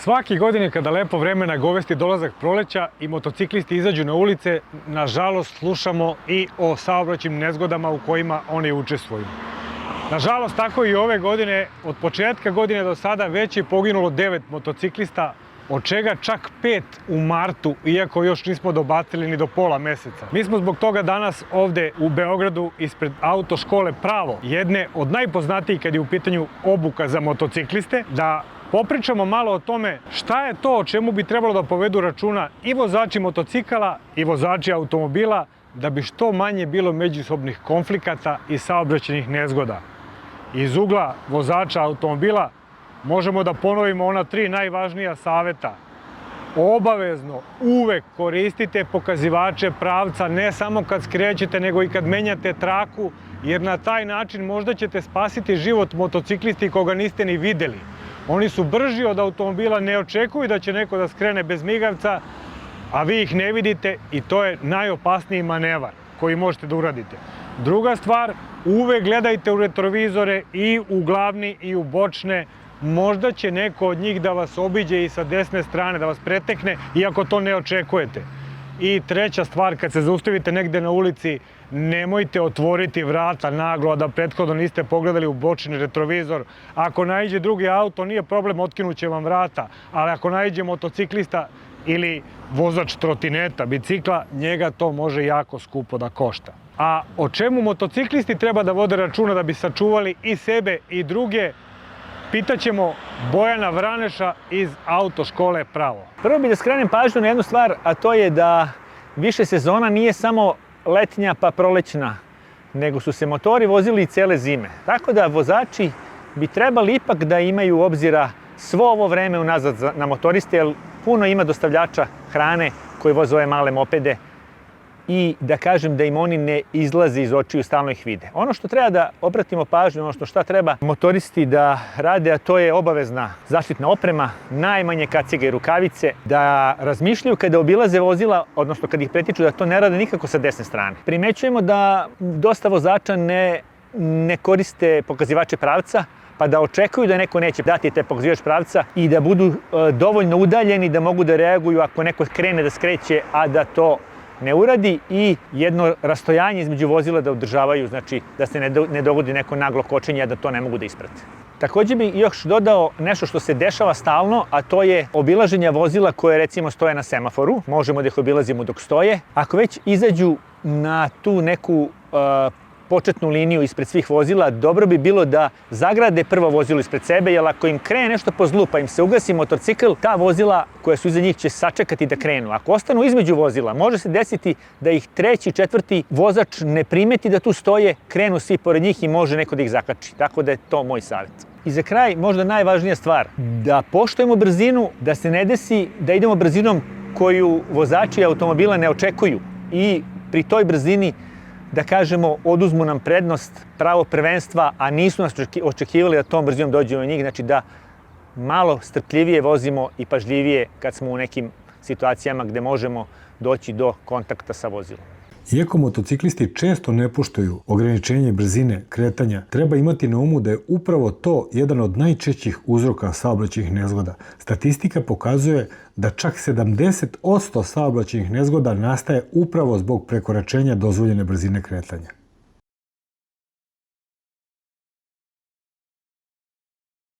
Svake godine kada lepo vreme nagovesti dolazak proleća i motociklisti izađu na ulice, nažalost slušamo i o saobraćajnim nezgodama u kojima oni učestvuju. Nažalost, tako i ove godine, od početka godine do sada već je poginulo 9 motociklista, od čega čak 5 u martu, iako još nismo dobacili ni do pola meseca. Mi smo zbog toga danas ovde u Beogradu ispred auto škole Pravo, jedne od najpoznatijih kad je u pitanju obuka za motocikliste, da popričamo malo o tome šta je to o čemu bi trebalo da povedu računa i vozači motocikala i vozači automobila da bi što manje bilo međusobnih konflikata i saobraćajnih nezgoda. Iz ugla vozača automobila možemo da ponovimo ona 3 najvažnija saveta. Obavezno uvek koristite pokazivače pravca ne samo kad skrećete nego i kad menjate traku, jer na taj način možda ćete spasiti život motociklisti koga niste ni videli. Oni su brži od automobila, ne očekuju da će neko da skrene bez migavca, a vi ih ne vidite i to je najopasniji manevar koji možete da uradite. Druga stvar, uvek gledajte u retrovizore i u glavni i u bočne. Možda će neko od njih da vas obiđe i sa desne strane, da vas pretekne, iako to ne očekujete. I treća stvar, kad se zaustavite negde na ulici, nemojte otvoriti vrata naglo, a da prethodno niste pogledali u bočni retrovizor. Ako naiđe drugi auto, nije problem, otkinuće vam vrata, ali ako naiđe motociklista ili vozač trotineta, bicikla, njega to može jako skupo da košta. A o čemu motociklisti treba da vode računa da bi sačuvali i sebe i druge, pitaćemo Bojana Vraneša iz auto škole Pravo. Prvo bih da skrenem pažnju na jednu stvar, a to je da više sezona nije samo letnja pa prolećna, nego su se motori vozili i cele zime. Tako da vozači bi trebali ipak da imaju obzira svo ovo vreme unazad na motoriste, jer puno ima dostavljača hrane koji voze ove male mopede i da kažem da im oni ne izlaze iz očiju, stalno ih vide. Ono što treba da obratimo pažnju, ono šta treba motoristi da rade, a to je obavezna zaštitna oprema, najmanje kacige i rukavice, da razmišljaju kada obilaze vozila, odnosno kad ih pretiču, da to ne rade nikako sa desne strane. Primećujemo da dosta vozača ne koriste pokazivače pravca, pa da očekuju da neko neće dati te pokazivač pravca i da budu dovoljno udaljeni da mogu da reaguju ako neko krene da skreće, a da to ne uradi, i jedno rastojanje između vozila da održavaju, znači da se ne dogodi neko naglo kočenje, a da to ne mogu da isprate. Takođe bih još dodao nešto što se dešava stalno, a to je obilaženja vozila koje recimo stoje na semaforu. Možemo da ih obilazimo dok stoje. Ako već izađu na tu neku početnu liniju ispred svih vozila, dobro bi bilo da zagrade prvo vozilo ispred sebe, jer ako im krene nešto po zlu pa im se ugasi motorcikl, ta vozila koja su iza njih će sačekati da krenu. Ako ostanu između vozila, može se desiti da ih treći, četvrti vozač ne primeti da tu stoje, krenu svi pored njih i može neko da ih zakači. Tako da je to moj savjet. I za kraj, možda najvažnija stvar, da poštujemo brzinu, da se ne desi da idemo brzinom koju vozači automobila ne očekuju i pri toj brzini, da kažemo, oduzmu nam prednost, pravo prvenstva, a nisu nas očekivali da tom brzinom dođemo do njih. Znači da malo strpljivije vozimo i pažljivije kad smo u nekim situacijama gde možemo doći do kontakta sa vozilom. Iako motociklisti često ne poštuju ograničenje brzine kretanja, treba imati na umu da je upravo to jedan od najčešćih uzroka saobraćajnih nezgoda. Statistika pokazuje da čak 70% saobraćajnih nezgoda nastaje upravo zbog prekoračenja dozvoljene brzine kretanja.